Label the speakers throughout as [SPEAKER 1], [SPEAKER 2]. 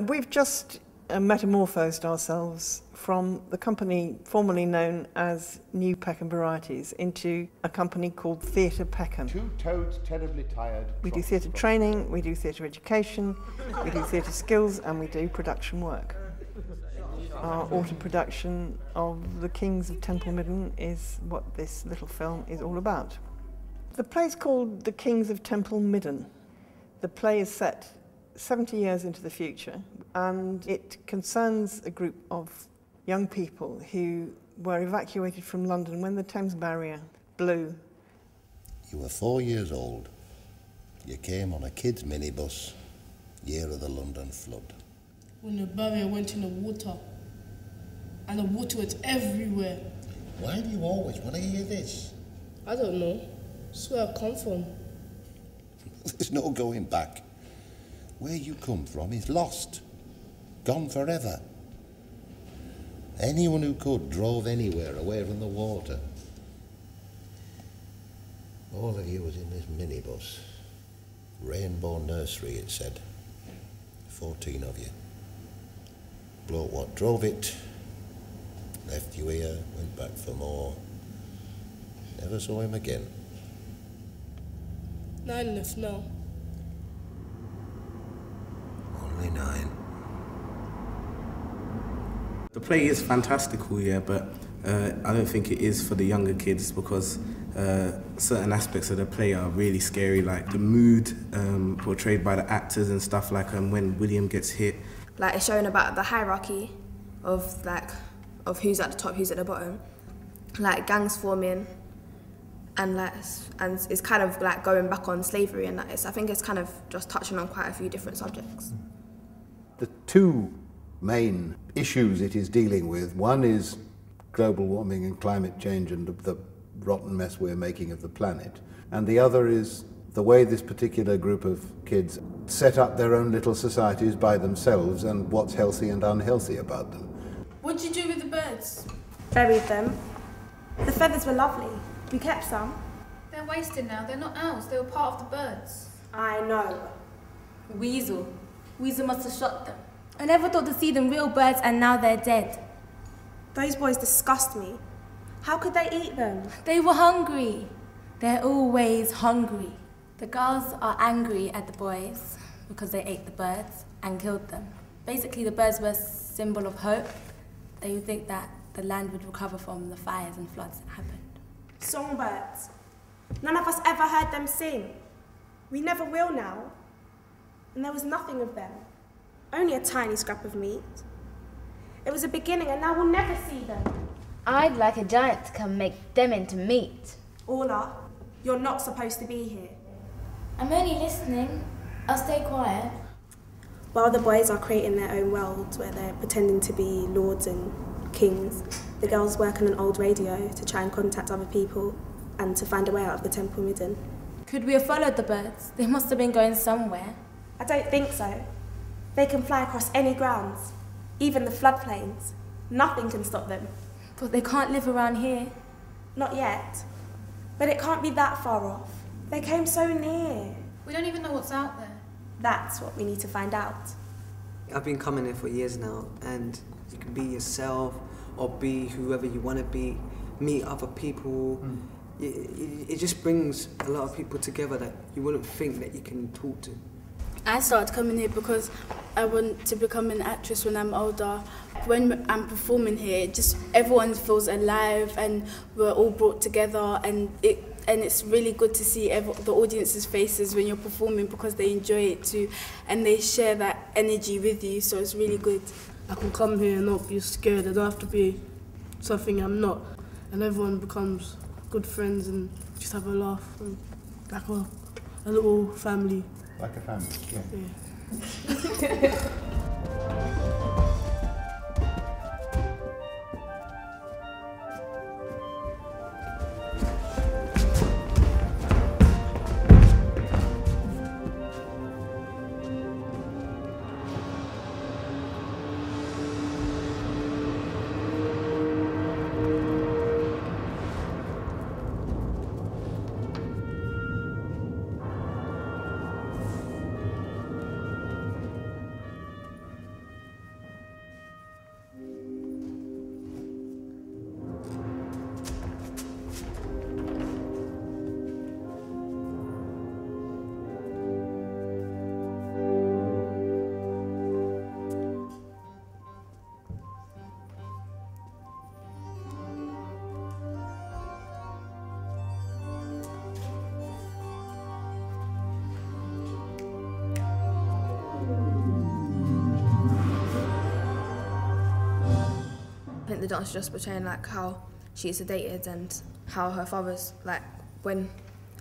[SPEAKER 1] We've just metamorphosed ourselves from the company formerly known as New Peckham Varieties into a company called Theatre Peckham.
[SPEAKER 2] Two toads terribly tired.
[SPEAKER 1] We do theatre training, we do theatre education, we do theatre skills, and we do production work. Our autumn production of The Kings of Temple Midden is what this little film is all about. The play's called The Kings of Temple Midden. The play is set 70 years into the future, and it concerns a group of young people who were evacuated from London when the Thames Barrier blew.
[SPEAKER 3] You were 4 years old. You came on a kid's minibus, year of the London flood.
[SPEAKER 4] When the barrier went in the water, and the water was everywhere.
[SPEAKER 3] Why do you always want to hear this?
[SPEAKER 4] I don't know. It's where I come from.
[SPEAKER 3] There's no going back. Where you come from is lost, gone forever. Anyone who could drove anywhere away from the water. All of you was in this minibus. Rainbow Nursery, it said. 14 of you. Bloke what drove it, left you here, went back for more. Never saw him again.
[SPEAKER 4] 9 left now.
[SPEAKER 3] Only 9.
[SPEAKER 5] The play is fantastical, yeah, but I don't think it is for the younger kids because certain aspects of the play are really scary, like the mood portrayed by the actors and stuff, like when Willum gets hit.
[SPEAKER 6] Like it's showing about the hierarchy of who's at the top, who's at the bottom, like gangs forming, and it's kind of like going back on slavery, and I think it's kind of just touching on quite a few different subjects.
[SPEAKER 2] The two main issues it is dealing with, one is global warming and climate change and the rotten mess we're making of the planet, and the other is the way this particular group of kids set up their own little societies by themselves and what's healthy and unhealthy about them.
[SPEAKER 4] What'd you do with the birds?
[SPEAKER 7] Buried them. The feathers were lovely. We kept some.
[SPEAKER 8] They're wasted now. They're not ours. They were part of the birds.
[SPEAKER 7] I know.
[SPEAKER 9] Weasel must have shot them.
[SPEAKER 7] I never thought to see them real birds, and now they're dead. Those boys disgust me. How could they eat them?
[SPEAKER 9] They were hungry. They're always hungry. The girls are angry at the boys because they ate the birds and killed them. Basically, the birds were a symbol of hope. They would think that the land would recover from the fires and floods that happened.
[SPEAKER 7] Songbirds. None of us ever heard them sing. We never will now. And there was nothing of them. Only a tiny scrap of meat. It was a beginning, and now we'll never see them.
[SPEAKER 10] I'd like a giant to come make them into meat.
[SPEAKER 7] Orla, you're not supposed to be here.
[SPEAKER 9] I'm only listening. I'll stay quiet.
[SPEAKER 7] While the boys are creating their own worlds where they're pretending to be lords and kings, the girls work on an old radio to try and contact other people and to find a way out of the Temple Midden.
[SPEAKER 9] Could we have followed the birds? They must have been going somewhere.
[SPEAKER 7] I don't think so. They can fly across any grounds, even the floodplains. Nothing can stop them.
[SPEAKER 9] But they can't live around here.
[SPEAKER 7] Not yet. But it can't be that far off. They came so near.
[SPEAKER 8] We don't even know what's out there.
[SPEAKER 7] That's what we need to find out.
[SPEAKER 11] I've been coming here for years now, and you can be yourself or be whoever you want to be, meet other people. It just brings a lot of people together that you wouldn't think that you can talk to.
[SPEAKER 4] I started coming here because I want to become an actress when I'm older. When I'm performing here, just everyone feels alive and we're all brought together, and it's really good to see the audience's faces when you're performing because they enjoy it too and they share that energy with you, so it's really good. I can come here and not be scared. I don't have to be something I'm not, and everyone becomes good friends and just have a laugh and like a little family.
[SPEAKER 2] Like a family, yeah.
[SPEAKER 6] think the dance is just portraying like how she's sedated and how her father's like when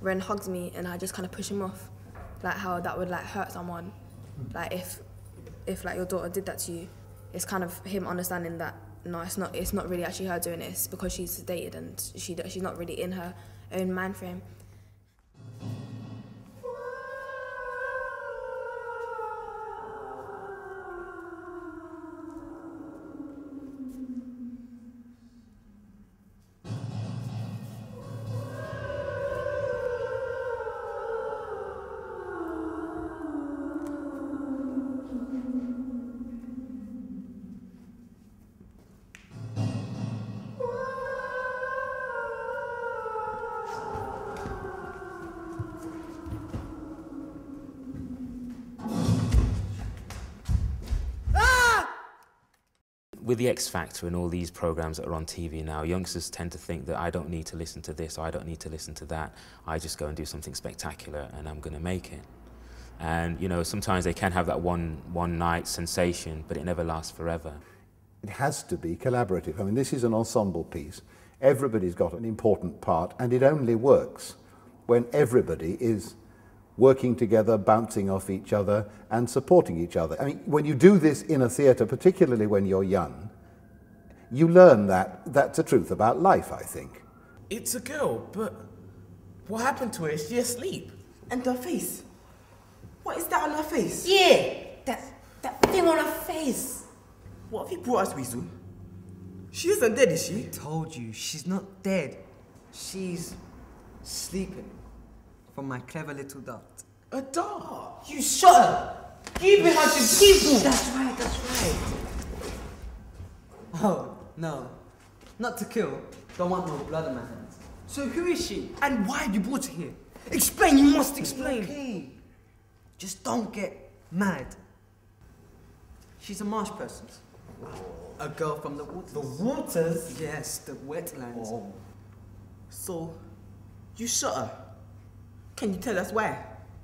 [SPEAKER 6] Ren hugs me and I just kind of push him off, like how that would like hurt someone. Like if like your daughter did that to you, it's kind of him understanding that no, it's not really actually her doing it. It's because she's sedated and she's not really in her own mind frame.
[SPEAKER 12] With the X Factor and all these programs that are on TV now, youngsters tend to think that I don't need to listen to this, or I don't need to listen to that. I just go and do something spectacular and I'm going to make it. And, you know, sometimes they can have that one night sensation, but it never lasts forever.
[SPEAKER 2] It has to be collaborative. I mean, this is an ensemble piece. Everybody's got an important part, and it only works when everybody is working together, bouncing off each other and supporting each other. I mean, when you do this in a theatre, particularly when you're young, you learn that that's the truth about life, I think.
[SPEAKER 13] It's a girl, but what happened to her? Is she asleep?
[SPEAKER 14] And her face? What is that on her face?
[SPEAKER 13] Yeah, that thing on her face.
[SPEAKER 14] What have you brought us, Weasel? She isn't dead, is she?
[SPEAKER 11] I told you, she's not dead. She's sleeping. From my clever little dart.
[SPEAKER 14] A dart? You shot her! You've been hunting people!
[SPEAKER 11] That's right. Oh, no. Not to kill. Don't want no blood on my hands.
[SPEAKER 14] So who is she? And why have you brought her here? Explain, you must explain.
[SPEAKER 11] Okay. Just don't get mad. She's a marsh person. A girl from the waters.
[SPEAKER 14] The waters?
[SPEAKER 11] Yes, the wetlands.
[SPEAKER 14] Oh. So, you shot her? Can you tell us why?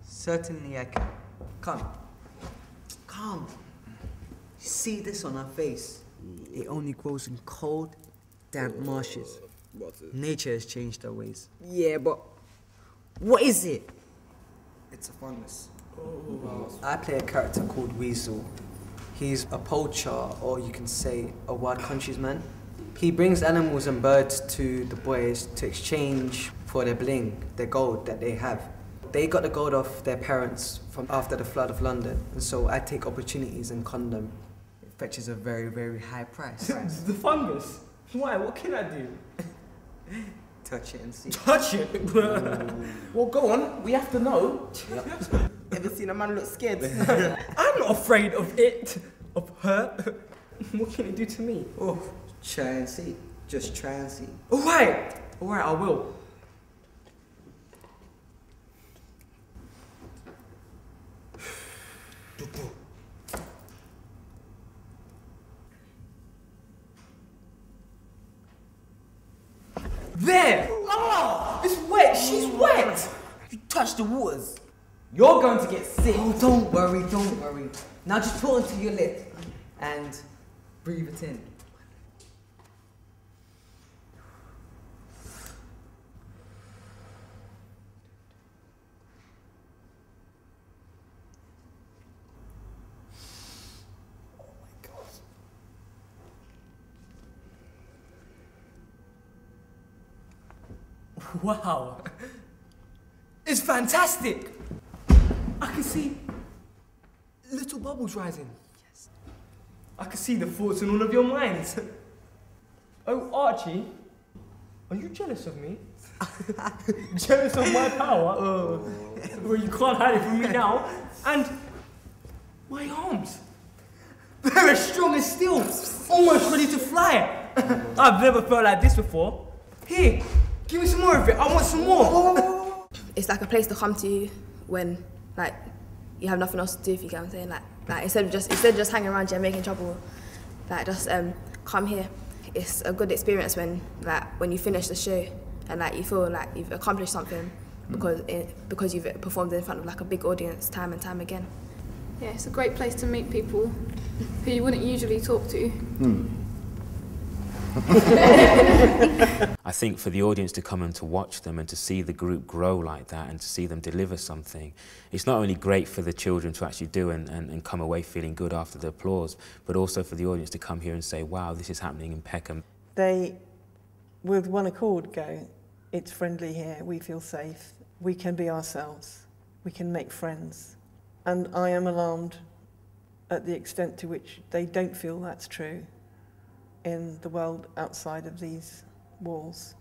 [SPEAKER 11] Certainly I can. Come. You see this on her face? It only grows in cold, damp marshes. Nature has changed her ways.
[SPEAKER 14] Yeah, but what is it?
[SPEAKER 11] It's a fungus. I play a character called Weasel. He's a poacher, or you can say a wild countryman. He brings animals and birds to the boys to exchange for their bling, their gold that they have. They got the gold off their parents from after the flood of London, and so I take opportunities and con them. It fetches a very, very high price.
[SPEAKER 14] The fungus? Why? What can I do?
[SPEAKER 11] Touch it and see.
[SPEAKER 14] Touch it? Well, go on. We have to know. Yep. Ever seen a man look scared? I'm not afraid of it. Of her. What can it do to me?
[SPEAKER 11] Oh, try and see. Just try and see.
[SPEAKER 14] All right, I will. There! Oh, it's wet! She's wet! You touched the waters. You're going to get sick.
[SPEAKER 11] Oh, don't worry. Now just put it onto your lip and breathe it in.
[SPEAKER 14] Wow, it's fantastic. I can see little bubbles rising. Yes. I can see the thoughts in all of your minds. Oh, Archie, are you jealous of me? Jealous of my power? Well, you can't hide it from me now. And my arms, they're as strong as steel, almost ready to fly. I've never felt like this before. Here. Give me some more of it. I want some more.
[SPEAKER 6] It's like a place to come to when, like, you have nothing else to do. If you get what I'm saying, like instead of just hanging around here and making trouble, like just come here. It's a good experience when you finish the show and like you feel like you've accomplished something because you've performed in front of like a big audience time and time again.
[SPEAKER 8] Yeah, it's a great place to meet people who you wouldn't usually talk to.
[SPEAKER 12] I think for the audience to come and to watch them and to see the group grow like that and to see them deliver something, it's not only great for the children to actually do and come away feeling good after the applause, but also for the audience to come here and say, wow, this is happening in Peckham.
[SPEAKER 1] They, with one accord, go, it's friendly here, we feel safe, we can be ourselves, we can make friends. And I am alarmed at the extent to which they don't feel that's true in the world outside of these walls.